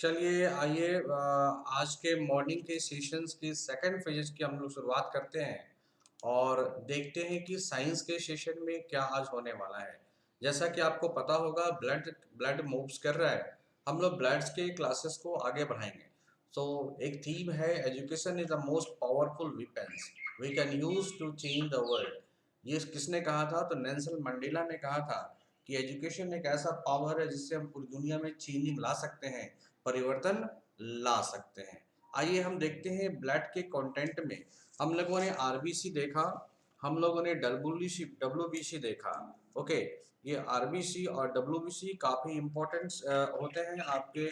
चलिए आइए आज के मॉर्निंग के सेशंस की सेकंड फेजेस की हम लोग शुरुआत करते हैं और देखते हैं कि साइंस के सेशन में क्या आज होने वाला है। जैसा कि आपको पता होगा ब्लड ब्लड मूव्स कर रहा है। हम लोग ब्लड्स के क्लासेस को आगे बढ़ाएंगे। सो एक थीम है education is the most powerful weapons we can use to change the world. ये किसने कहा था? तो नेल्सन मंडेला ने कहा था कि एजुकेशन एक ऐसा पावर है जिससे हम पूरी दुनिया में चेंजिंग ला सकते हैं, परिवर्तन ला सकते हैं। आइए हम देखते हैं ब्लड के कंटेंट में। हम लोगों ने आरबीसी देखा, हम लोगों ने डब्ल्यूबीसी देखा। ओके, ये आरबीसी और डब्ल्यूबीसी काफ़ी इम्पोर्टेंट होते हैं आपके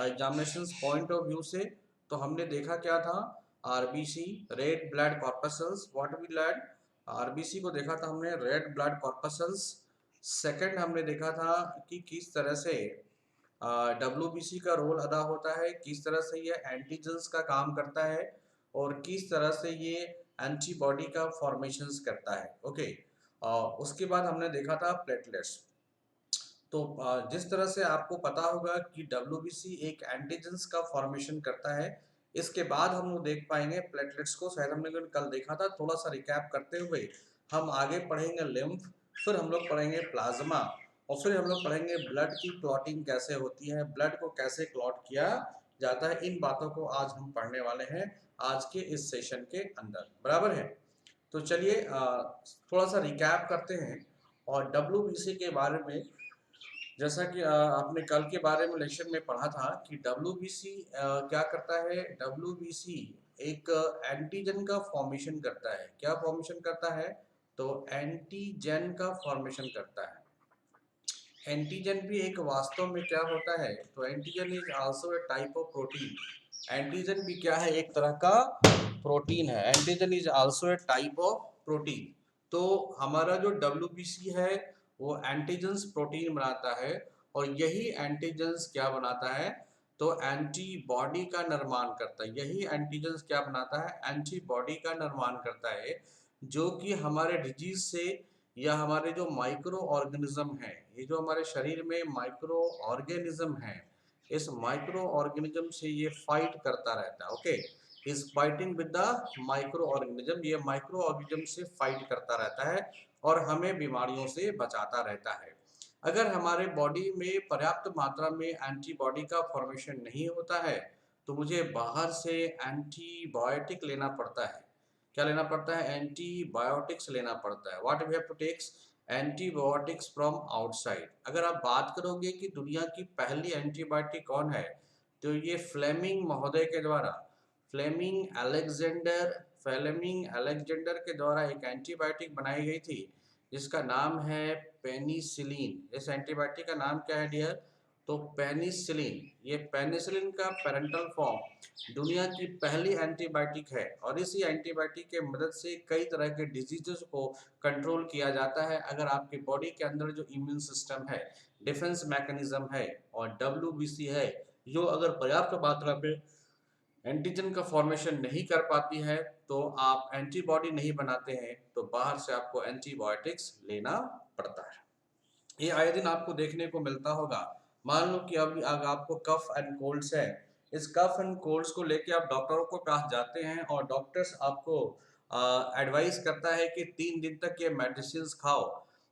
एग्जामिनेशन पॉइंट ऑफ व्यू से। तो हमने देखा क्या था? RBC red blood corpuscles, what we blood. RBC को देखा था हमने, रेड ब्लड कॉर्पसल्स। सेकंड हमने देखा था कि किस तरह से डब्ल्यूबीसी का रोल अदा होता है, किस तरह से ये एंटीजन्स का काम करता है और किस तरह से ये एंटीबॉडी का फॉर्मेशंस करता है। ओके, उसके बाद हमने देखा था प्लेटलेट्स। तो जिस तरह से आपको पता होगा कि डब्ल्यूबीसी एक एंटीजन्स का फॉर्मेशन करता है, इसके बाद हम लोग देख पाएंगे प्लेटलेट्स को। शायद हमने कल देखा था। थोड़ा सा रिकैप करते हुए हम आगे पढ़ेंगे लिम्फ, फिर हम लोग पढ़ेंगे प्लाज्मा और फिर हम लोग पढ़ेंगे ब्लड की क्लॉटिंग कैसे होती है, ब्लड को कैसे क्लॉट किया जाता है। इन बातों को आज हम पढ़ने वाले हैं आज के इस सेशन के अंदर, बराबर है। तो चलिए थोड़ा सा रिकैप करते हैं और डब्ल्यूबीसी के बारे में। जैसा कि आपने कल के बारे में लेक्चर में पढ़ा था कि डब्ल्यूबीसी क्या करता है। डब्ल्यूबीसी एक एंटीजन का फॉर्मेशन करता है। क्या फॉर्मेशन करता है? तो एंटीजन का फॉर्मेशन करता है। एंटीजन भी एक वास्तव में क्या होता है? तो antigen is also a type of protein. Antigen भी क्या है? एक तरह का प्रोटीन है। Antigen is also a type of protein. तो हमारा जो डब्ल्यूबीसी है वो एंटीजन्स प्रोटीन बनाता है और यही एंटीजन्स क्या बनाता है? तो एंटीबॉडी का निर्माण करता है। यही एंटीजन्स क्या बनाता है? एंटीबॉडी का निर्माण करता है, जो कि हमारे डिजीज से या हमारे जो माइक्रो ऑर्गेनिज्म है, ये जो हमारे शरीर में माइक्रो ऑर्गेनिज्म है, इस माइक्रो ऑर्गेनिज्म से ये फाइट करता रहता है। Okay, is fighting with the micro organism. ये माइक्रो ऑर्गेनिज्म से फाइट करता रहता है और हमें बीमारियों से बचाता रहता है। अगर हमारे बॉडी में पर्याप्त मात्रा में एंटीबॉडी का फॉर्मेशन नहीं होता है तो मुझे बाहर से एंटीबायोटिक लेना पड़ता है। क्या लेना पड़ता है? एंटीबायोटिक्स लेना पड़ता है। What we have to takes? Antibiotics from outside. अगर आप बात करोगे कि दुनिया की पहली एंटीबायोटिक कौन है, तो ये फ्लेमिंग महोदय के द्वारा, फ्लेमिंग अलेक्जेंडर के द्वारा एक एंटीबायोटिक बनाई गई थी जिसका नाम है पेनिसिलिन। इस एंटीबायोटिक का नाम क्या है डियर? तो पेनिसिलिन। ये पेनिसिलिन का पेरेंटल फॉर्म दुनिया की पहली एंटीबायोटिक है और इसी एंटीबायोटिक के मदद से कई तरह के डिजीजेस को कंट्रोल किया जाता है। अगर आपके बॉडी के अंदर जो इम्यून सिस्टम है, डिफेंस मैकेनिज्म है और डब्ल्यूबीसी है, जो अगर पर्याप्त मात्रा में एंटीजन का फॉर्मेशन नहीं कर पाती है तो आप एंटीबॉडी नहीं बनाते हैं, तो बाहर से आपको एंटीबायोटिक्स लेना पड़ता है। ये आए दिन आपको देखने को मिलता होगा। मान लो कि अभी अगर आपको कफ एंड कोल्ड्स है, इस कफ एंड कोल्ड्स को लेके आप डॉक्टरों को पास जाते हैं और डॉक्टर्स आपको एडवाइस करता है कि 3 दिन तक ये मेडिसिन खाओ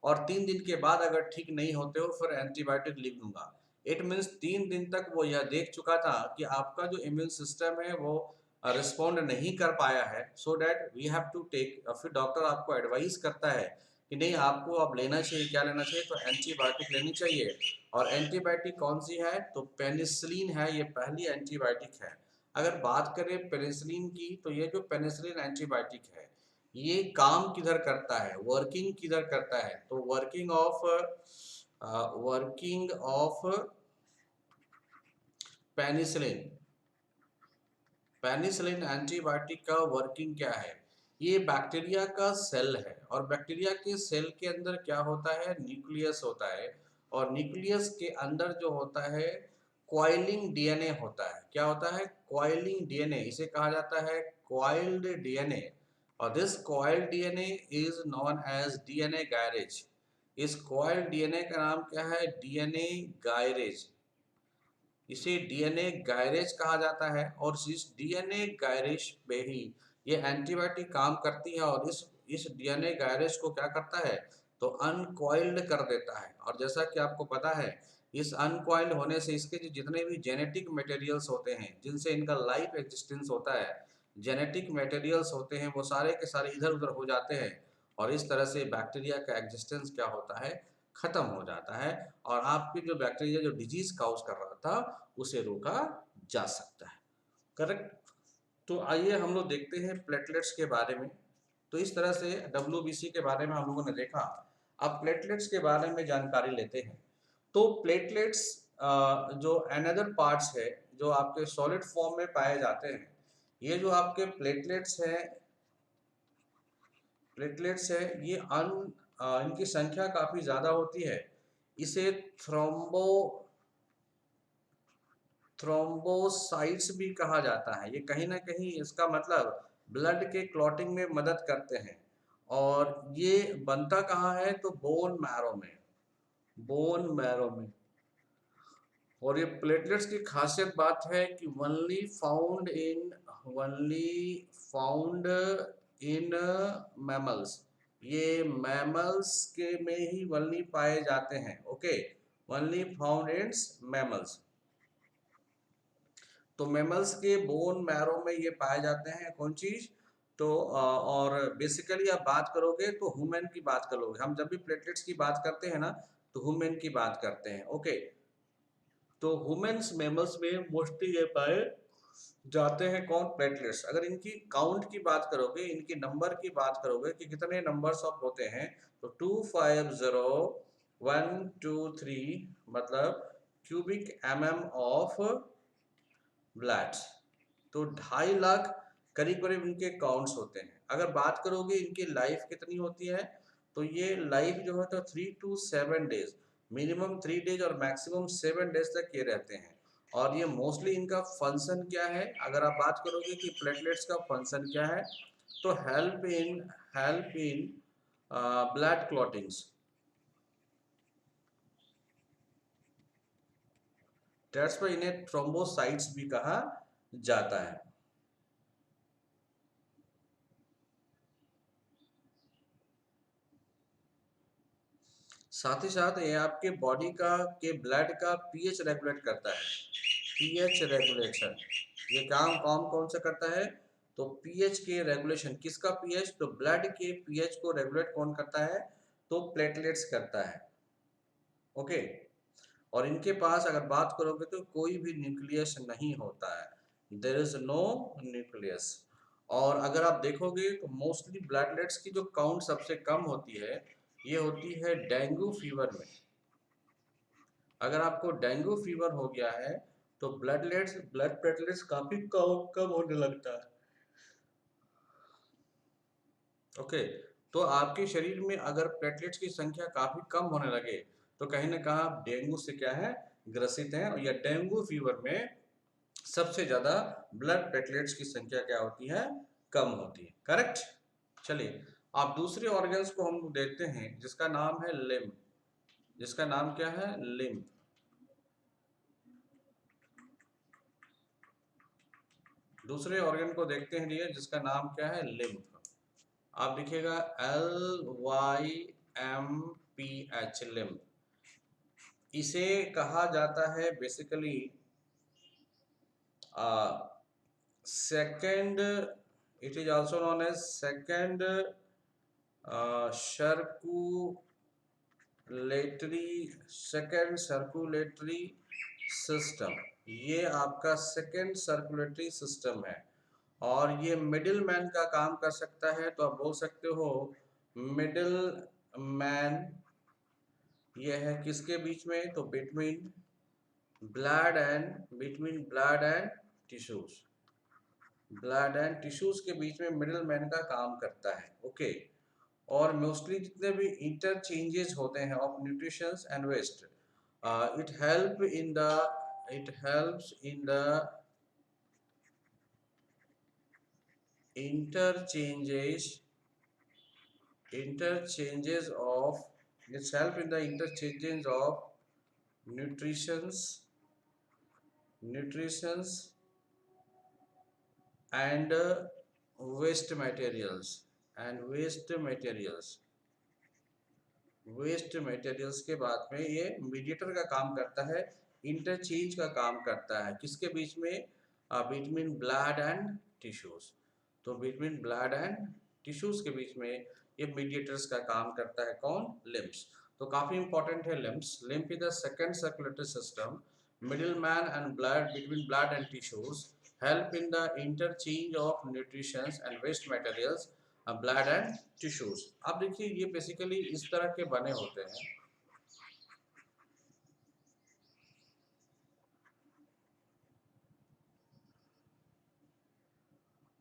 और 3 दिन के बाद अगर ठीक नहीं होते हो फिर एंटीबायोटिक लिख दूंगा। इट मीन्स 3 दिन तक वो यह देख चुका था कि आपका जो इम्यून सिस्टम है वो रिस्पॉन्ड नहीं कर पाया है, so that we have to take. फिर डॉक्टर आपको एडवाइस करता है कि नहीं, आपको अब लेना चाहिए। क्या लेना चाहिए? तो एंटीबायोटिक लेनी चाहिए। और एंटीबायोटिक कौन सी है? तो पेनिसिलिन है, ये पहली एंटीबायोटिक है। अगर बात करें पेनिसिलिन की, तो ये जो पेनिसिलिन एंटीबायोटिक है ये काम किधर करता है, वर्किंग किधर करता है? तो working of penicillin. Penicillin antibiotic का वर्किंग क्या है? ये बैक्टीरिया का सेल है और बैक्टीरिया के सेल के अंदर क्या होता है? न्यूक्लियस होता है और न्यूक्लियस के अंदर जो होता है कॉइलिंग डीएनए होता है। क्या होता है? Coiling DNA. इसे कहा जाता है कॉइल्ड डीएनए और this coiled DNA is known as DNA gyrase. इस कॉइल्ड डीएनए का नाम क्या है? DNA gyrase. इसे डीएनए गायरेज कहा जाता है और इस डीएनए गायरेज पे ही ये एंटीबायोटिक काम करती है और इस डीएनए गायरेज को क्या करता है तो अनकॉइल्ड कर देता है। और जैसा कि आपको पता है इस अनकॉइल्ड होने से इसके जो जितने भी जेनेटिक मटेरियल्स होते हैं जिनसे इनका लाइफ एग्जिस्टेंस होता है, जेनेटिक मटेरियल्स होते हैं, वो सारे के सारे इधर उधर हो जाते हैं और इस तरह से बैक्टीरिया का एग्जिस्टेंस क्या होता है खत्म हो जाता है और आपकी जो बैक्टीरिया जो डिजीज काउज कर रहा था उसे रोका जा सकता है। करेक्ट। तो आइए हम लोग देखते हैं प्लेटलेट्स के बारे में। तो इस तरह से डब्ल्यूबीसी के बारे में हम लोगों ने देखा। अब प्लेटलेट्स के बारे में जानकारी लेते हैं। तो प्लेटलेट्स जो अनदर पार्ट्स है जो आपके सॉलिड फॉर्म में पाए जाते हैं, ये जो आपके प्लेटलेट्स है ये इनकी संख्या काफी ज्यादा होती है। इसे थ्रोम्बोसाइट्स भी कहा जाता है। ये कहीं ना कहीं इसका मतलब ब्लड के क्लॉटिंग में मदद करते हैं और ये बनता कहाँ है तो बोन मैरो में। और ये प्लेटलेट्स की खासियत बात है कि ओनली फाउंड इन मैमल्स। ये मैमल्स के में ही ओनली पाए जाते हैं। Okay, only found in mammals. तो मैमल्स के बोन मैरो में ये पाए जाते हैं कौन चीज तो और बेसिकली आप बात करोगे तो ह्यूमन की बात करोगे। हम जब भी प्लेटलेट्स की बात करते हैं ना तो ह्यूमन की बात करते हैं। ओके, तो ह्यूमन्स मैमल्स में मोस्टली ये पाए जाते हैं कौन प्लेटलेट्स। अगर इनकी काउंट की बात करोगे, इनकी नंबर की बात करोगे कि कितने नंबर्स ऑफ होते हैं तो 250 1 2 3 मतलब क्यूबिक एमएम ऑफ ब्लैड। तो 2.5 लाख करीब करीब इनके काउंट्स होते हैं। अगर बात करोगे इनकी लाइफ कितनी होती है तो ये लाइफ जो है तो 3 to 7 डेज, मिनिमम 3 डेज और मैक्सिमम 7 डेज तक ये रहते हैं। और ये मोस्टली इनका फंक्शन क्या है, अगर आप बात करोगे कि प्लेटलेट्स का फंक्शन क्या है तो help in blood clottings. That's why इन्हें थ्रोम्बोसाइट्स भी कहा जाता है। साथ ही साथ ये आपके बॉडी का के ब्लड का पीएच रेगुलेट करता है। पीएच रेगुलेशन ये काम कौन कौन सा करता है तो पीएच के रेगुलेशन। किसका पीएच तो ब्लड के पीएच को रेगुलेट कौन करता है तो प्लेटलेट्स करता है। ओके, और इनके पास अगर बात करोगे तो कोई भी न्यूक्लियस नहीं होता है। There is no nucleus. और अगर आप देखोगे तो मोस्टली प्लेटलेट्स की जो काउंट सबसे कम होती है ये होती है डेंगू फीवर में। अगर आपको डेंगू फीवर हो गया है तो ब्लड प्लेटलेट्स काफी कम होने लगता है। ओके, तो आपके शरीर में अगर प्लेटलेट्स की संख्या काफी कम होने लगे तो कहीं ना कहीं आप डेंगू से क्या है ग्रसित हैं। या डेंगू फीवर में सबसे ज्यादा ब्लड प्लेटलेट्स की संख्या क्या होती है कम होती है। करेक्ट। चलिए, आप दूसरे ऑर्गन्स को हम देखते हैं जिसका नाम है लिम्फ। जिसका नाम क्या है लिम्फ। दूसरे ऑर्गन को देखते हैं लिए जिसका नाम क्या है लिम्फ। आप लिखिएगा LYMPH लिम्फ। इसे कहा जाता है basically second, it is also known as second circulatory system. ये आपका सेकंड सर्कुलेटरी सिस्टम है और ये मिडिल मैन का काम कर सकता है। तो आप बोल सकते हो मिडिल मैन ये है किसके बीच में तो between blood and tissues. Blood and tissues के बीच में मिडिल मैन का काम करता है। ओके, और मोस्टली जितने भी इंटरचेंजेस होते हैं of nutritions and waste, it helps in the interchanges interchanges of its help in the interchanges of nutritions nutritions and waste materials and waste materials के बाद में ये मीडिएटर का काम करता है, इंटरचेंज का काम करता है किसके बीच में, बिटवीन ब्लड एंड टिश्यूज। तो बिटवीन ब्लड एंड टिश्यूज के बीच में ये मीडिएटर्स का काम करता है कौन, लिम्फ्स। तो काफी इंपॉर्टेंट है lymphs. Lymph is the second circulatory system, middle man and blood between blood and tissues, help in the interchange of nutrients and waste materials, blood and tissues. अब देखिए ये बेसिकली इस तरह के बने होते हैं।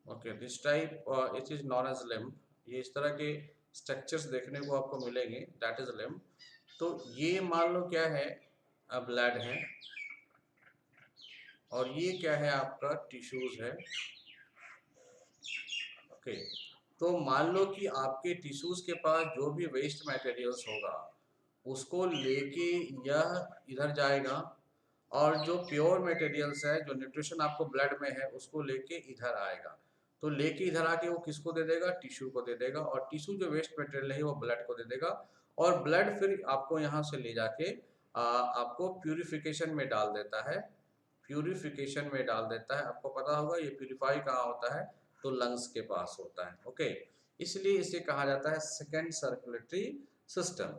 Okay, this type it is known as lymph. ये इस तरह के स्ट्रक्चर्स देखने को आपको मिलेंगे, दैट इज लिम्फ। तो ये मान लो क्या है, ब्लड है, और ये क्या है आपका, टिश्यूज है। ओके, तो मान लो कि आपके टिश्यूज के पास जो भी वेस्ट मटेरियल्स होगा उसको लेके यह इधर जाएगा, और जो प्योर मटेरियल्स है, जो न्यूट्रिशन आपको ब्लड में है, उसको लेके इधर आएगा। तो लेके इधर आके वो किसको दे देगा, टिश्यू को दे देगा, और टिश्यू जो वेस्ट मटेरियल है वो ब्लड को दे देगा, और ब्लड फिर आपको यहाँ से ले जाके आपको प्यूरिफिकेशन में डाल देता है। प्यूरिफिकेशन में डाल देता है। आपको पता होगा ये प्यूरिफाई कहाँ होता है, तो लंग्स के पास होता है। ओके, इसलिए इसे कहा जाता है सेकेंड सर्कुलेटरी सिस्टम।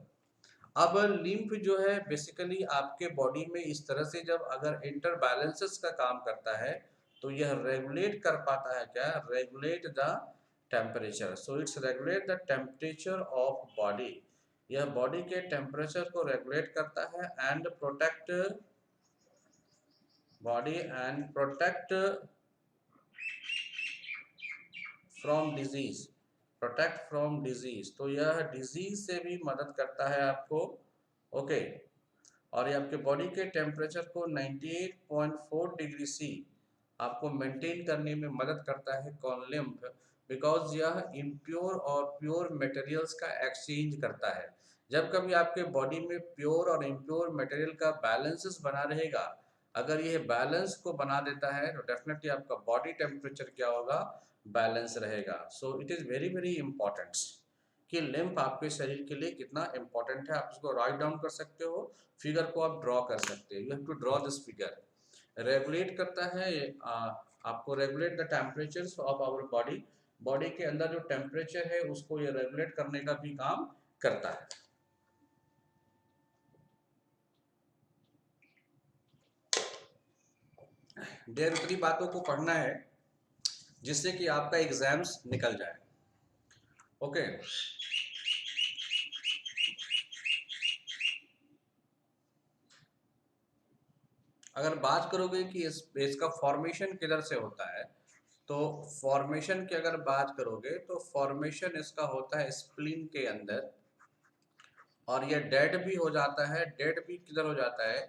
अब लिम्फ जो है बेसिकली आपके बॉडी में इस तरह से जब अगर इंटर बैलेंसेस का काम करता है, तो यह रेगुलेट कर पाता है, क्या, regulate the temperature. So it's regulate the temperature of body. यह बॉडी के टेम्परेचर को रेगुलेट करता है and protect body and protect from disease, protect from disease. तो यह डिजीज से भी मदद करता है आपको। ओके, और ये आपके बॉडी के टेम्परेचर को 98.4 डिग्री सी आपको मेंटेन करने में मदद करता है कौन, लिम्फ। बिकॉज यह इम्प्योर और प्योर मटेरियल्स का एक्सचेंज करता है। जब कभी आपके बॉडी में प्योर और इम्प्योर मटेरियल का बैलेंसेस बना रहेगा, अगर ये बैलेंस को बना देता है तो डेफिनेटली आपका बॉडी टेम्परेचर क्या होगा, बैलेंस रहेगा। So it is very very important कि लिम्फ आपके शरीर के लिए कितना इंपॉर्टेंट है। आप इसको राइट डाउन कर सकते हो, फिगर को आप ड्रॉ कर सकते हो। You have to draw this figure. Regulate करता है आपको, regulate the temperatures of our body. Body के अंदर जो टेम्परेचर है उसको ये रेगुलेट करने का भी काम करता है। ढेर उतनी बातों को पढ़ना है जिससे कि आपका एग्जाम्स निकल जाए। ओके, अगर बात करोगे कि इसका फॉर्मेशन किधर से होता है, तो फॉर्मेशन की अगर बात करोगे तो फॉर्मेशन इसका होता है स्प्लीन के अंदर, और ये डेड भी हो जाता है। डेड भी किधर हो जाता है,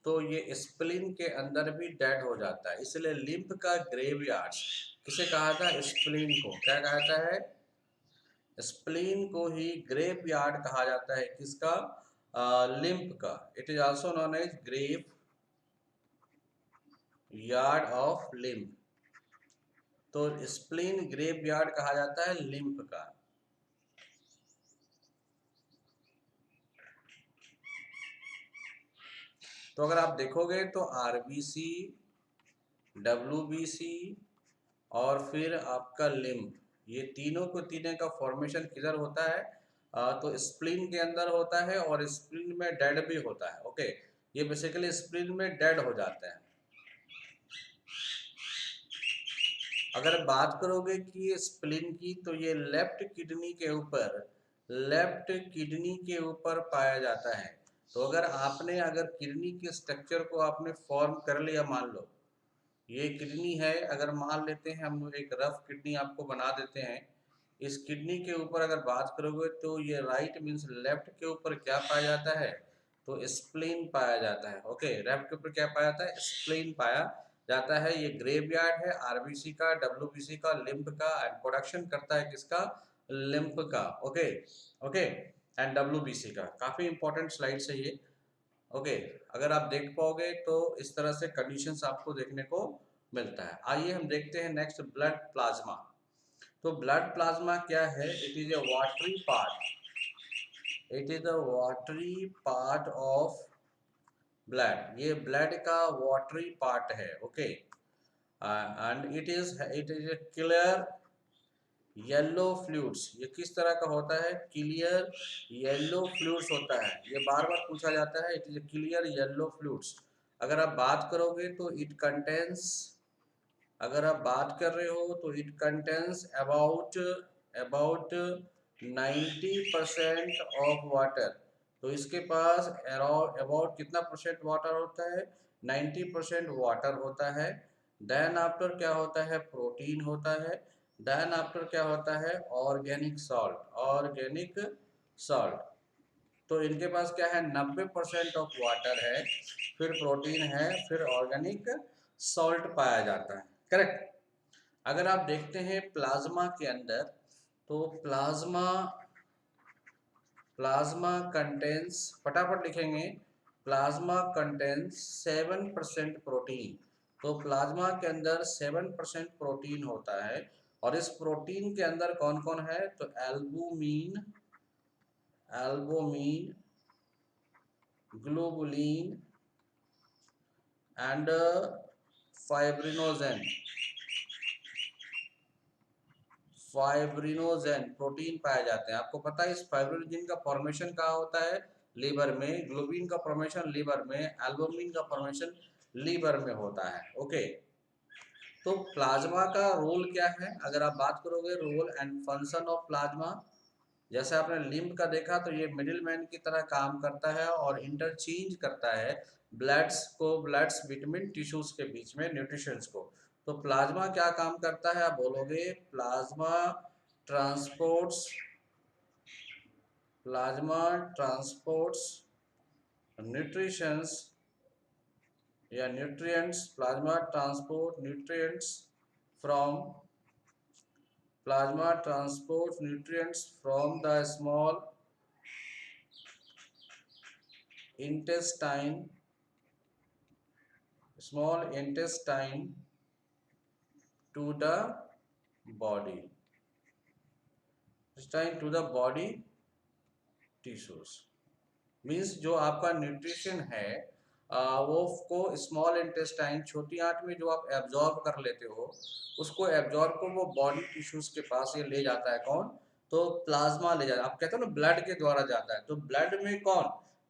तो ये स्प्लीन के अंदर भी डेड हो जाता है। इसलिए लिम्फ का ग्रेवयार्ड किसे कहा था, स्प्लीन को क्या कहता है, स्प्लीन को ही ग्रेवयार्ड कहा जाता है। किसका, लिम्फ का। It is also known as graveyard of lymph. तो स्प्लीन ग्रेवयार्ड कहा जाता है लिम्फ का। तो अगर आप देखोगे तो आरबीसी, डब्ल्यूबीसी और फिर आपका लिम्फ, ये तीनों को तीनों का फॉर्मेशन किधर होता है, तो स्प्लीन के अंदर होता है, और स्प्लीन में डेड भी होता है। ओके, ये बेसिकली स्प्लीन में डेड हो जाते हैं। अगर बात करोगे कि स्प्लीन की, तो ये लेफ्ट किडनी के ऊपर, लेफ्ट किडनी के ऊपर पाया जाता है। तो अगर किडनी के स्ट्रक्चर को आपने फॉर्म कर लिया, मान लो ये किडनी है, अगर मान लेते हैं हम लोग एक रफ किडनी आपको बना देते हैं, इस किडनी के ऊपर अगर बात करोगे तो ये राइट मीन्स लेफ्ट के ऊपर क्या पाया जाता है, तो स्प्लीन पाया जाता है। ओके, लेफ्ट के ऊपर क्या पाया जाता है, स्प्लीन पाया जाता है। ये ग्रेवयार्ड है आरबीसी का, डब्ल्यूबीसी का, लिम्फ का, एंड प्रोडक्शन करता है किसका, लिम्फ का। ओके ओके, एंड डब्ल्यूबीसी का। काफी इंपॉर्टेंट स्लाइड है ये। ओके, अगर आप देख पाओगे तो इस तरह से कंडीशंस आपको देखने को मिलता है। आइए हम देखते हैं नेक्स्ट ब्लड प्लाज्मा। तो ब्लड प्लाज्मा क्या है? It is a watery part, it is the watery part of blood. ये ब्लड का वाटरी पार्ट है। Okay, and it is a clear yellow fluids. ये किस तरह का होता है? क्लियर येलो फ्लूइड्स होता है। ये बार बार पूछा जाता है, it is clear yellow fluids. अगर आप बात करोगे तो इट कंटेंस, अगर आप बात कर रहे हो तो it contains about about 90% of water. तो इसके पास अबाउट कितना परसेंट वाटर होता है? 90% वाटर होता है। देन आफ्टर क्या होता है? प्रोटीन होता है। देन आफ्टर क्या होता है? Organic salt, organic salt. तो इनके पास क्या है? 90% ऑफ वाटर है, फिर प्रोटीन है, फिर ऑर्गेनिक सॉल्ट पाया जाता है। करेक्ट। अगर आप देखते हैं प्लाज्मा के अंदर, तो प्लाज्मा प्लाज्मा कंटेंस, फटाफट लिखेंगे, प्लाज्मा कंटेंस 7% प्रोटीन। तो प्लाज्मा के अंदर 7% प्रोटीन होता है। और इस प्रोटीन के अंदर कौन कौन है? तो albumin, albumin, globulin and fibrinogen, fibrinogen protein पाए जाते हैं। आपको पता है इस फाइब्रिनोजेन का फॉर्मेशन कहाँ होता है? लीवर में। ग्लोबिन का फॉर्मेशन लीवर में, एल्बुमिन का फॉर्मेशन लीवर में होता है। ओके, तो प्लाज्मा का रोल क्या है? अगर आप बात करोगे role and function of plasma, जैसे आपने लिम्ब का देखा तो ये मिडिल मैन की तरह काम करता है और इंटरचेंज करता है ब्लड्स को, ब्लड्स विटामिन टिश्यूज के बीच में, न्यूट्रिशंस को। तो प्लाज्मा क्या काम करता है? आप बोलोगे plasma transports, plasma transports nutritions या nutrients, plasma transport nutrients from, plasma transports nutrients from the intestine small intestine to the body, intestine to the body tissues। Means जो आपका न्यूट्रिशन है वो को स्मॉल इंटेस्टाइन, छोटी आंत में जो आप एब्जॉर्ब कर लेते हो, उसको एब्जॉर्ब को वो बॉडी टिश्यूज के पास ये ले जाता है। कौन? तो प्लाज्मा ले जाता है। आप कहते हो ना ब्लड के द्वारा जाता है, तो ब्लड में कौन?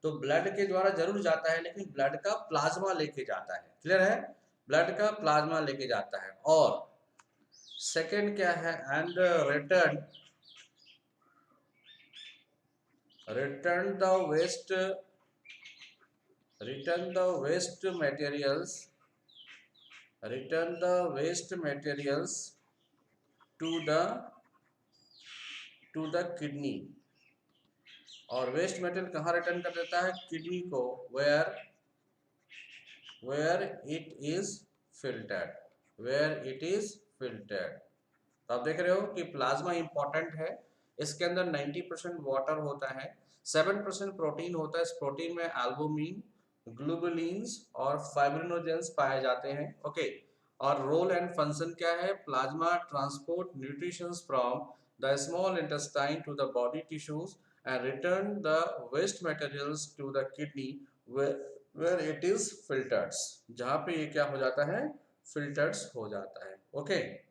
तो ब्लड के द्वारा जरूर जाता है, लेकिन ब्लड का प्लाज्मा लेके जाता है। क्लियर है? ब्लड का प्लाज्मा लेके जाता है। और सेकेंड क्या है? And return, return the waste return the waste materials, return the waste materials to the kidney। और वेस्ट मटेरियल कहाँ रिटर्न कर देता है? किडनी को। Where it is filtered, where it is filtered. तो आप देख रहे हो कि प्लाज्मा इंपॉर्टेंट है। इसके अंदर 90% वाटर होता है, 7% प्रोटीन होता है। इस प्रोटीन में एल्बुमिन, ग्लोबुलिन्स और फाइब्रिनोजेंस पाए जाते हैं। ओके, और रोल एंड फंक्शन क्या है? Plasma transport nutritions from the small intestine to the body tissues and return the waste materials to the kidney where it is filters. जहाँ पे ये क्या हो जाता है? फिल्टर्स हो जाता है। ओके,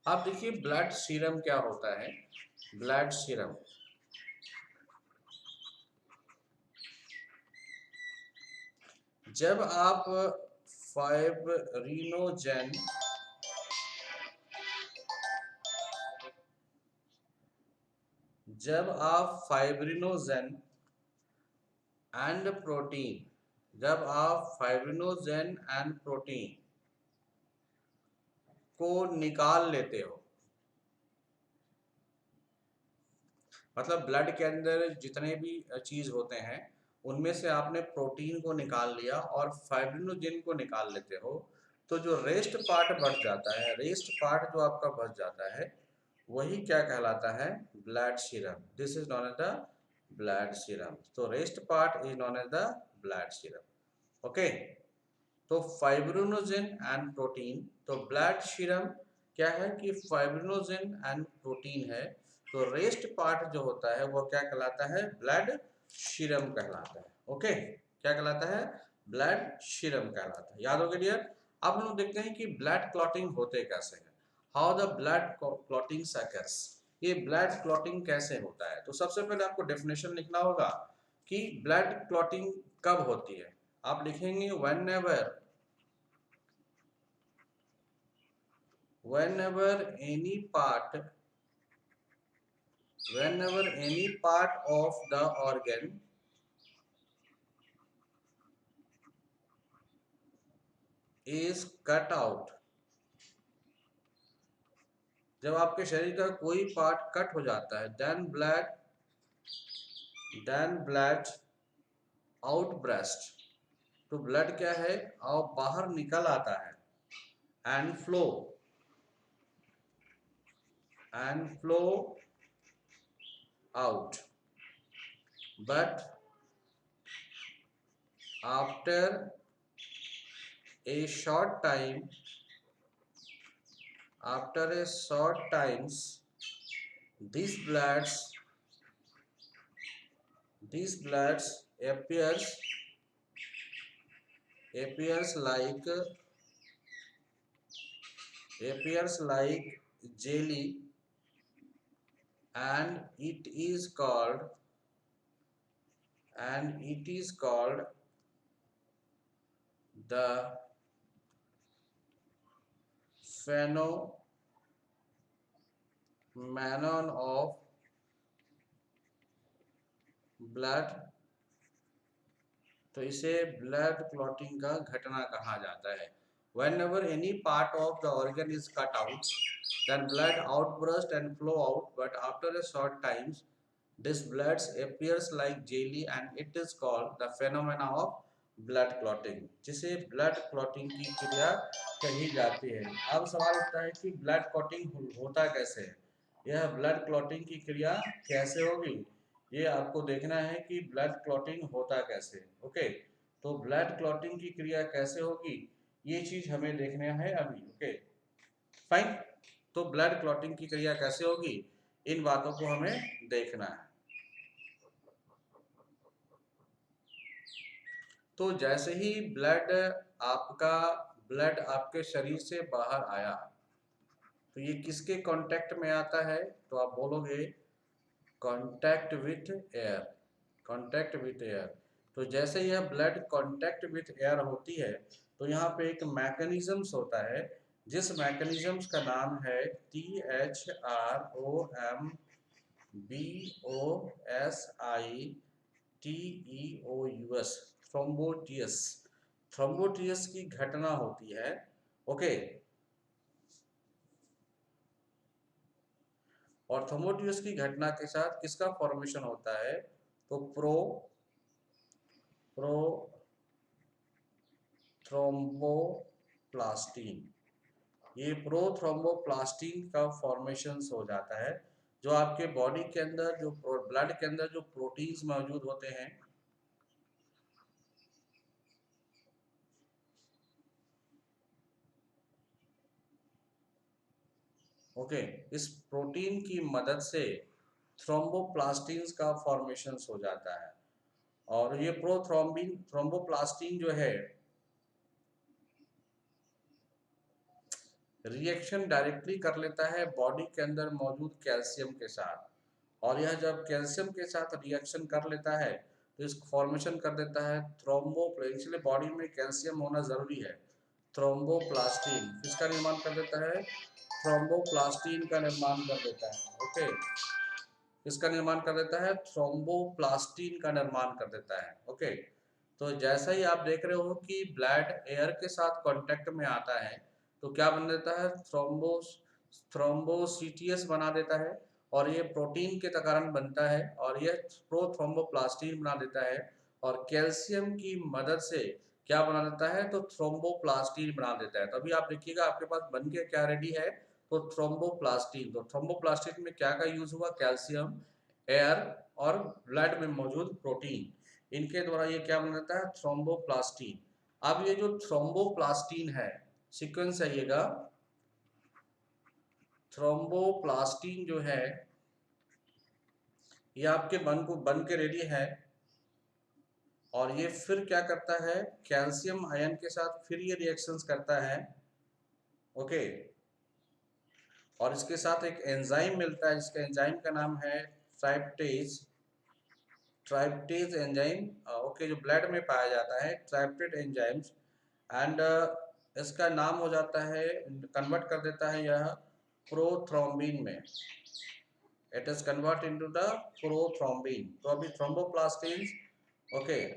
आप देखिए ब्लड सीरम क्या होता है? ब्लड सीरम, जब आप फाइब्रिनोजेन, जब आप फाइब्रिनोजेन एंड प्रोटीन, जब आप फाइब्रिनोजेन एंड प्रोटीन को निकाल लेते हो, मतलब ब्लड के अंदर जितने भी चीज होते हैं उनमें से आपने प्रोटीन को निकाल लिया और फाइब्रिनोजेन को निकाल लेते हो, तो जो रेस्ट पार्ट बच जाता है, रेस्ट पार्ट जो आपका बच जाता है, वही क्या कहलाता है, blood serum. This is known as the blood serum. तो rest part is known as the blood serum. Okay, तो फाइब्रिनोजेन एंड प्रोटीन, तो ब्लड सीरम क्या है कि फाइब्रिनोजेन एंड प्रोटीन है। तो रेस्ट पार्ट जो होता है वो क्या कहलाता है, ब्लड सीरम कहलाता है। ओके, क्या कहलाता है, ब्लड सीरम कहलाता है। याद हो गया डियर। अब हम लोग देखते हैं कि ब्लड क्लॉटिंग होते कैसे हैं, how the blood clotting suckers. ये ब्लड क्लॉटिंग कैसे होता है, तो सबसे पहले आपको डेफिनेशन लिखना होगा कि ब्लड क्लॉटिंग कब होती है। आप लिखेंगे whenever any part of the organ is cut out। जब आपके शरीर का कोई पार्ट कट हो जाता है, then blood आउट ब्रेस्ट, तो ब्लड क्या है और बाहर निकल आता है, and flow out. But after a short time these bloods appears like jelly, and it is called the phenomenon of blood. तो इसे ब्लड क्लॉटिंग का घटना कहा जाता है। Whenever any part of the organ is cut out, then blood outburst and flow out, but after a short time this blood appears like jelly, and it is called the phenomena of blood clotting, जिसे blood clotting की क्रिया कही जाती है। अब सवाल उठता है कि ब्लड क्लॉटिंग होता कैसे है, यह ब्लड क्लॉटिंग की क्रिया कैसे होगी, ये आपको देखना है कि ब्लड क्लॉटिंग होता कैसे। ओके, तो ब्लड क्लॉटिंग की क्रिया कैसे होगी ये चीज हमें देखना है अभी। ओके फाइन, तो ब्लड क्लॉटिंग की क्रिया कैसे होगी इन बातों को हमें देखना है। तो जैसे ही ब्लड आपके शरीर से बाहर आया, तो ये किसके कांटेक्ट में आता है, तो आप बोलोगे कांटेक्ट विथ एयर। तो जैसे यह ब्लड कांटेक्ट विथ एयर होती है, तो यहाँ पे एक मैकेनिज्म्स होता है, जिस मैकेनिज्म्स का नाम है THROMBOSITEOUS, थ्रोम्बोटियस की घटना होती है। ओके, और थ्रोम्बोटियस की घटना के साथ किसका फॉर्मेशन होता है, तो प्रोथ्रोम्बोप्लास्टिन, ये प्रोथ्रोम्बोप्लास्टिन का फॉर्मेशन हो जाता है, जो आपके बॉडी के अंदर जो ब्लड के अंदर जो प्रोटीन्स मौजूद होते हैं, ओके, इस प्रोटीन की मदद से थ्रोम्बोप्लास्टिन्स का फॉर्मेशन हो जाता है। और ये थ्रोम्बोप्लास्टिन जो है रिएक्शन डायरेक्टली कर लेता है बॉडी के अंदर मौजूद कैल्शियम के साथ, और यह जब कैल्शियम के साथ रिएक्शन कर लेता है तो इस फॉर्मेशन कर देता है इसलिए बॉडी में कैल्शियम होना जरूरी है। थ्रोम्बोप्लास्टिन किसका निर्माण कर देता है, थ्रोम्बोप्लास्टिन का निर्माण कर देता है। ओके, किसका निर्माण कर देता है, थ्रोम्बोप्लास्टिन का निर्माण कर देता है। ओके, तो जैसा ही आप देख रहे हो कि ब्लड एयर के साथ कांटेक्ट में आता है तो क्या बन देता है, थ्रोम्बोसिटियस बना देता है, और ये प्रोटीन के कारण बनता है, और ये प्रोथ्रोम्बोप्लास्टिन बना देता है, और कैल्शियम की मदद से क्या बना देता है, तो थ्रोम्बोप्लास्टिन बना देता है। तो अभी आप देखिएगा आपके पास बन के क्या रेडी है, तो थ्रोम्बोप्लास्टिन, तो थ्रोम्बोप्लास्टिन में क्या का यूज हुआ, कैल्शियम, एयर और ब्लड में मौजूद प्रोटीन, इनके द्वारा ये क्या बन जाता है, थ्रोम्बोप्लास्टिन। अब ये जो थ्रोम्बोप्लास्टिन है, सीक्वेंस आइएगा, थ्रोम्बोप्लास्टिन जो है ये आपके बन के रेडी है, और ये फिर क्या करता है, कैल्शियम आयन के साथ फिर ये रिएक्शंस करता है, ओके। और इसके साथ एक एंजाइम मिलता है, जिसका एंजाइम का नाम है ट्राइप्टेज, ट्राइप्टेज एंजाइम, ओके, जो ब्लड में पाया जाता है, ट्राइप्टेड एंजाइम्स। एंड इसका नाम हो जाता है, कन्वर्ट कर देता है यह प्रोथ्रोम्बिन में, it is convert into the prothrombin. तो अभी थ्रोम्बोप्लास्टिन, ओके,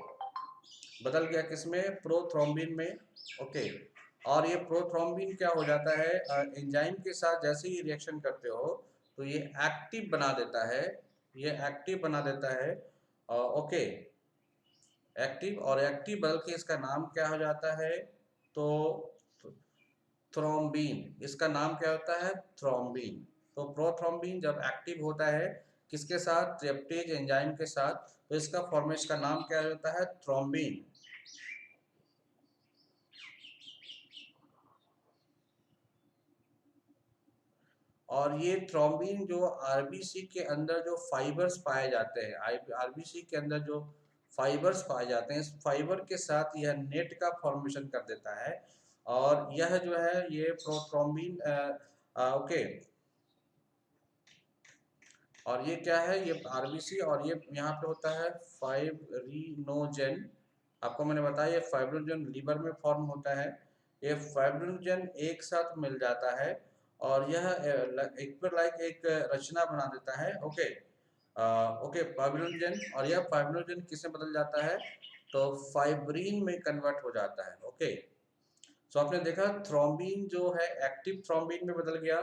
बदल गया किसमें, प्रोथ्रोम्बिन में, ओके। और ये प्रोथ्रोम्बिन क्या हो जाता है, एंजाइम के साथ जैसे ही रिएक्शन करते हो तो ये एक्टिव बना देता है, ये एक्टिव बना देता है, ओके, एक्टिव, और एक्टिव बदल के इसका नाम क्या हो जाता है, तो थ्रोम्बिन, इसका नाम क्या होता है, थ्रोम्बिन। तो प्रोथ्रोम्बिन जब एक्टिव होता है किसके साथ, ट्रिप्टेज एंजाइम के साथ, तो इसका फॉर्मेशन का नाम क्या होता है, थ्रोम्बिन। और ये थ्रोम्बिन जो आरबीसी के अंदर जो फाइबर्स पाए जाते हैं, आरबीसी के अंदर जो फाइबर्स पाए जाते हैं, इस फाइबर के साथ यह नेट का फॉर्मेशन कर देता है। और यह जो है ये प्रोथ्रोम्बिन, ओके, और ये क्या है, ये आरबीसी, और ये यहाँ पे होता है फाइब्रिनोजेन। आपको मैंने बताया ये फाइब्रिनोजेन लीवर में फॉर्म होता है, ये फाइब्रिनोजेन एक साथ मिल जाता है और यह एक पर लाइक एक रचना बना देता है, ओके, ओके, फाइब्रिनोजेन। और यह फाइब्रिनोजेन किससे बदल जाता है, तो फाइब्रिन में कन्वर्ट हो जाता है, ओके। सो आपने देखा थ्रोम्बिन जो है एक्टिव थ्रोम्बिन में बदल गया,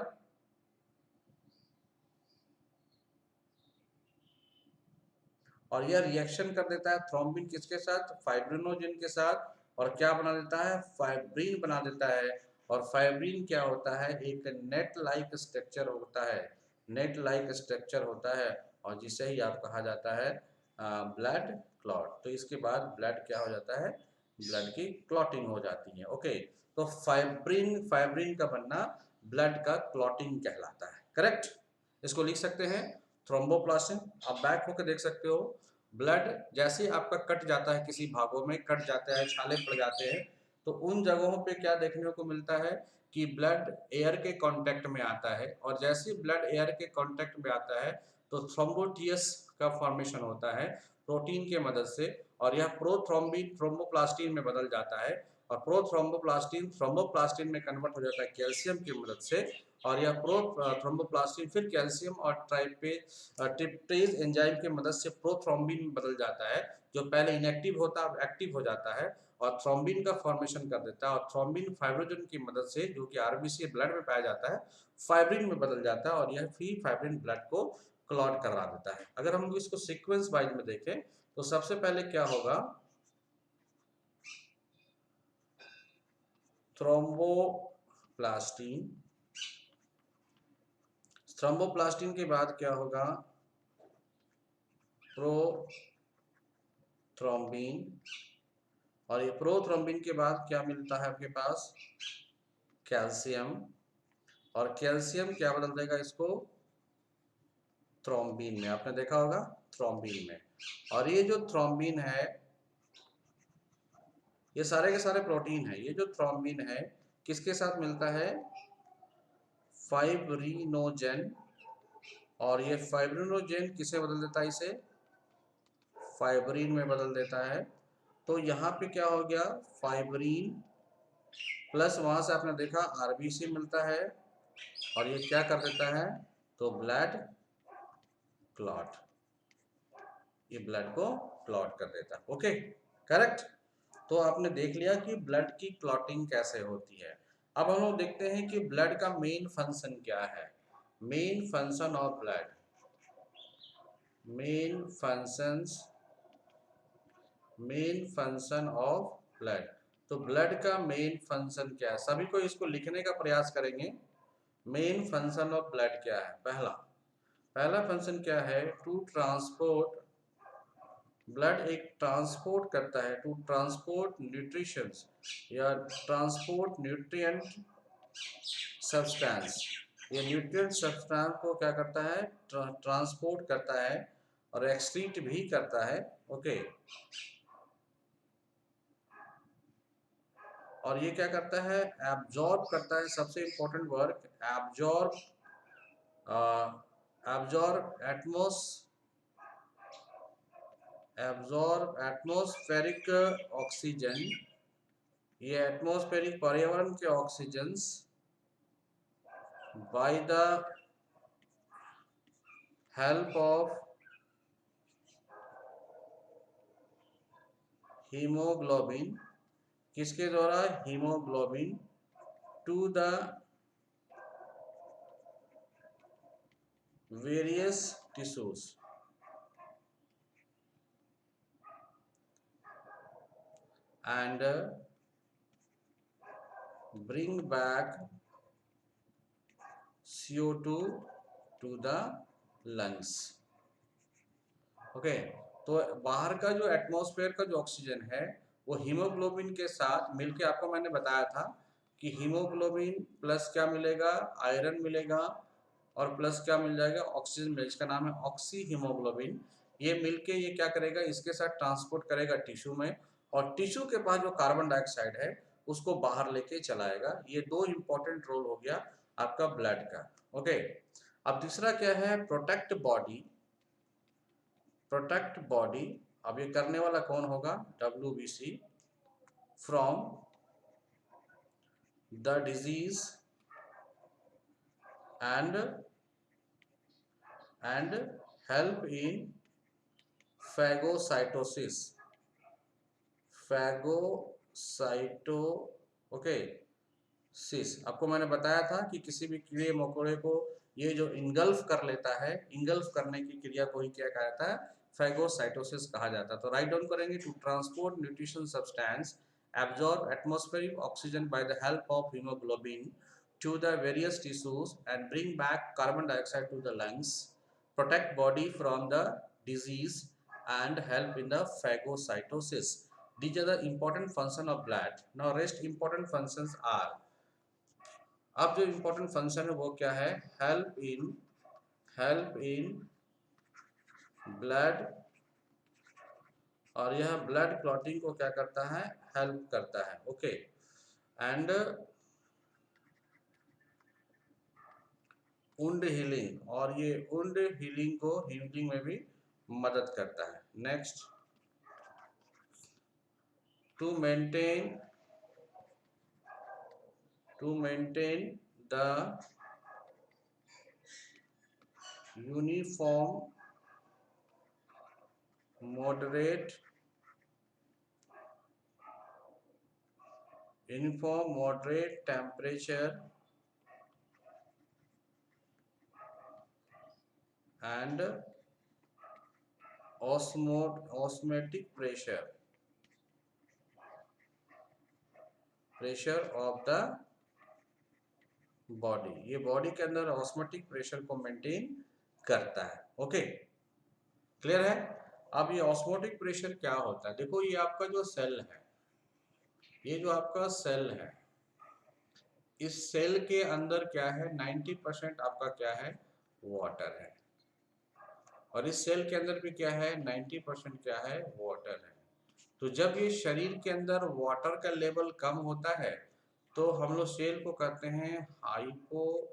और यह रिएक्शन कर देता है थ्रोम्बिन किसके साथ, फाइब्रिनोजेन के साथ, और क्या बना देता है, फाइब्रिन बना देता है। और फाइब्रिन क्या होता है, एक नेट लाइक स्ट्रक्चर होता है, नेट लाइक स्ट्रक्चर होता है, और जिसे ही आप कहा जाता है ब्लड क्लॉट। तो इसके बाद ब्लड क्या हो जाता है, ब्लड की क्लॉटिंग हो जाती है, ओके। तो फाइब्रिन, फाइब्रिन का बनना ब्लड का क्लॉटिंग कहलाता है, करेक्ट। इसको लिख सकते हैं थ्रोम्बोप्लास्टिन। आप बैक होकर देख सकते हो, ब्लड जैसे आपका कट जाता है, किसी भागों में कट जाता है, छाले पड़ जाते हैं, तो उन जगहों पे क्या देखने को मिलता है कि ब्लड एयर के कांटेक्ट में आता है, और जैसे ब्लड एयर के कांटेक्ट में आता है तो थ्रोम्बोटियस का फॉर्मेशन होता है प्रोटीन के मदद से, और यह प्रोथ्रोम्बिन थ्रोम्बोप्लास्टिन में बदल जाता है, और प्रोथ्रोम्बोप्लास्टिन थ्रोम्बोप्लास्टिन में कन्वर्ट हो जाता है कैल्शियम की मदद से, और यह प्रो थ्रोम्बोप्लास्टिन फिर कैल्शियम और ट्रिप्टेज एंजाइम की मदद से प्रोथ्रोम्बिन में बदल जाता है, जो पहले इनएक्टिव होता है अब एक्टिव हो जाता है, और थ्रोम्बिन का फॉर्मेशन कर देता है, और थ्रोम्बिन फाइब्रोजन की मदद से, जो कि आरबीसी ब्लड में पाया जाता है, फाइब्रिन में बदल जाता है, और यह फिर फाइब्रिन ब्लड को क्लॉट करा देता है। अगर हम इसको सीक्वेंस वाइज में देखें तो सबसे पहले क्या होगा, थ्रोम्बोप्लास्टिन, थ्रोम्बोप्लास्टिन के बाद क्या होगा, प्रोथ्रोम्बिन, और ये प्रोथ्रोम्बिन के बाद क्या मिलता है आपके पास, कैल्शियम, और कैल्शियम क्या बदल देगा इसको, थ्रोम्बिन में, आपने देखा होगा थ्रोम्बिन में। और ये जो थ्रोम्बिन है, ये सारे के सारे प्रोटीन है, ये जो थ्रोम्बिन है किसके साथ मिलता है, फाइब्रिनोजेन, और ये फाइब्रिनोजेन किसे बदल देता है, इसे फाइब्रिन में बदल देता है। तो यहाँ पे क्या हो गया, फाइब्रिन प्लस वहां से आपने देखा आरबीसी मिलता है, और ये क्या कर देता है, तो ब्लड क्लॉट, ये ब्लड को क्लॉट कर देता है, ओके, करेक्ट। तो आपने देख लिया कि ब्लड की क्लॉटिंग कैसे होती है। अब हम लोग देखते हैं कि ब्लड का मेन फंक्शन क्या है, main function of blood, main functions, main function of blood. तो ब्लड का मेन फंक्शन क्या है, सभी को इसको लिखने का प्रयास करेंगे। मेन फंक्शन ऑफ ब्लड क्या है? पहला फंक्शन क्या है? टू ट्रांसपोर्ट, ब्लड एक ट्रांसपोर्ट करता है, टू ट्रांसपोर्ट न्यूट्रिशंस या ट्रांसपोर्ट न्यूट्रिएंट सब्सटेंस। ये न्यूट्रिएंट सब्सटेंस को क्या करता है? ट्रांसपोर्ट करता है और एक्सक्रीट भी करता है। ओके, और ये क्या करता है? एब्जॉर्ब करता है। सबसे important work absorb, absorb atmospheric oxygen, ये एटमॉस्फेरिक पर्यावरण के oxygens by the help of haemoglobin, किसके द्वारा? Haemoglobin, to the various tissues and bring back CO2 to the lungs। Okay, तो बाहर का जो एटमॉस्फेयर का जो ऑक्सीजन है वो हीमोग्लोबिन के साथ मिलके, आपको मैंने बताया था कि हीमोग्लोबिन प्लस क्या मिलेगा? आयरन मिलेगा, और प्लस क्या मिल जाएगा? ऑक्सीजन मिलेगा, इसका नाम है ऑक्सी हीमोग्लोबिन। ये मिलके ये क्या करेगा? इसके साथ ट्रांसपोर्ट करेगा टिश्यू में, और टिश्यू के पास जो कार्बन डाइऑक्साइड है उसको बाहर लेके चलाएगा। ये दो इंपॉर्टेंट रोल हो गया आपका ब्लड का। ओके, अब तीसरा क्या है? Protect body, protect body. अब ये करने वाला कौन होगा? WBC, from the disease and help in phagocytosis, phagocytosis okay. आपको मैंने बताया था कि किसी भी कीड़े मकोड़े को ये जो इंगल्फ कर लेता है, इंगल्फ करने की क्रिया को ही क्या कहा जाता है? फैगोसाइटोसिस कहा जाता है। तो राइट डाउन करेंगे, to transport nutrition substance absorb atmospheric oxygen by the help of hemoglobin to the various tissues and bring back carbon dioxide to the lungs, protect body from the disease and help in the phagocytosis. These are the important function of blood. Now rest important functions are, अब जो important function है वो क्या है? Help in blood, और यह blood clotting को क्या करता है? हेल्प करता है। ओके, एंड वुंड हीलिंग, और ये वुंड हीलिंग को हीलिंग में भी मदद करता है। Next, to maintain the uniform moderate temperature and osmotic pressure of the body. ये बॉडी के अंदर ऑस्मोटिक प्रेशर को मेंटेन करता है। ओके, क्लियर है? अब ये ऑस्मोटिक प्रेशर क्या होता है? देखो, ये आपका जो सेल है, ये जो आपका सेल है, इस सेल के अंदर क्या है? 90% आपका क्या है? वाटर है। और इस सेल के अंदर भी क्या है? 90% क्या है? वाटर है। तो जब ये शरीर के अंदर वाटर का लेवल कम होता है तो हम लोग सेल को कहते हैं हाइपोटोनिक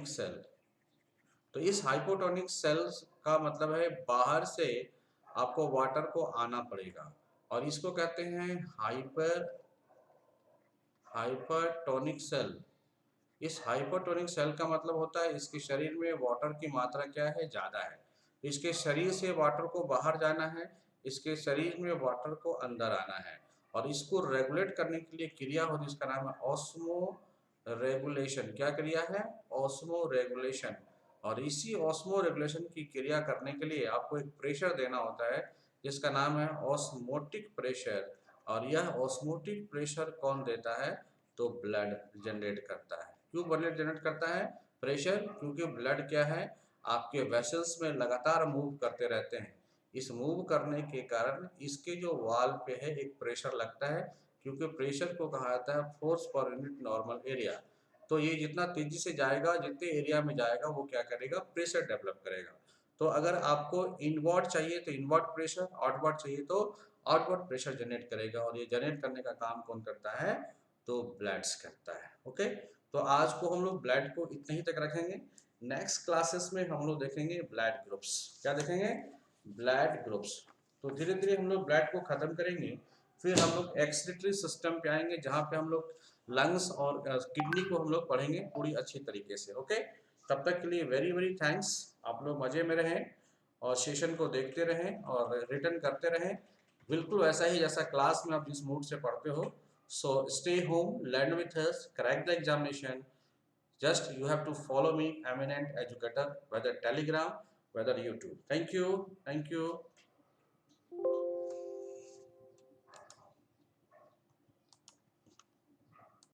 सेल। तो इस हाइपोटोनिक सेल्स का मतलब है बाहर से आपको वाटर को आना पड़ेगा, और इसको कहते हैं हाइपरटोनिक सेल। इस हाइपरटोनिक सेल का मतलब होता है इसके शरीर में वाटर की मात्रा क्या है? ज़्यादा है। इसके शरीर से वाटर को बाहर जाना है, इसके शरीर में वाटर को अंदर आना है, और इसको रेगुलेट करने के लिए क्रिया होती है, इसका नाम है ऑस्मो रेगुलेशन। क्या क्रिया है? Osmo regulation. और इसी ऑस्मो रेगुलेशन की क्रिया करने के लिए आपको एक प्रेशर देना होता है जिसका नाम है ऑस्मोटिक प्रेशर। और यह ऑस्मोटिक प्रेशर कौन देता है? तो ब्लड जनरेट करता है। क्यों ब्लड जनरेट करता है? प्रेशर, क्योंकि ब्लड क्या है, आपके वेसल्स में लगातार मूव करते रहते हैं। इस मूव करने के कारण इसके जो वॉल पे है एक प्रेशर लगता है, क्योंकि प्रेशर को कहा जाता है force per unit normal area. तो ये जितना तेजी से जाएगा, जितने एरिया में जाएगा, वो क्या करेगा, प्रेशर डेवलप करेगा। तो अगर आपको इनवर्ट चाहिए तो इनवर्ट प्रेशर, आउटवर्ट चाहिए तो आउटवर्ट प्रेशर जनरेट करेगा, और ये जनरेट करने का काम कौन करता है? तो ब्लड्स करता है। ओके, तो आज को हम लोग ब्लड को इतने ही तक रखेंगे। नेक्स्ट क्लासेस में हम लोग देखेंगे ब्लड ग्रुप्स। क्या देखेंगे? Blood groups. तो धीरे धीरे हम लोग ब्लड को खत्म करेंगे, फिर हम लोग एक्सक्रीटरी सिस्टम पे आएंगे, जहाँ पे हम लोग लंग्स और किडनी को हम लोग पढ़ेंगे पूरी अच्छी तरीके से। ओके, तब तक के लिए वेरी वेरी थैंक्स। आप लोग मजे में रहें और सेशन को देखते रहें और रिटर्न करते रहें, बिल्कुल वैसा ही जैसा क्लास में आप जिस मूड से पढ़ते हो। So stay home, learn with us, crack the examination. Just you have to follow me, eminent educator, whether Telegram, whether YouTube. Thank you. Thank you.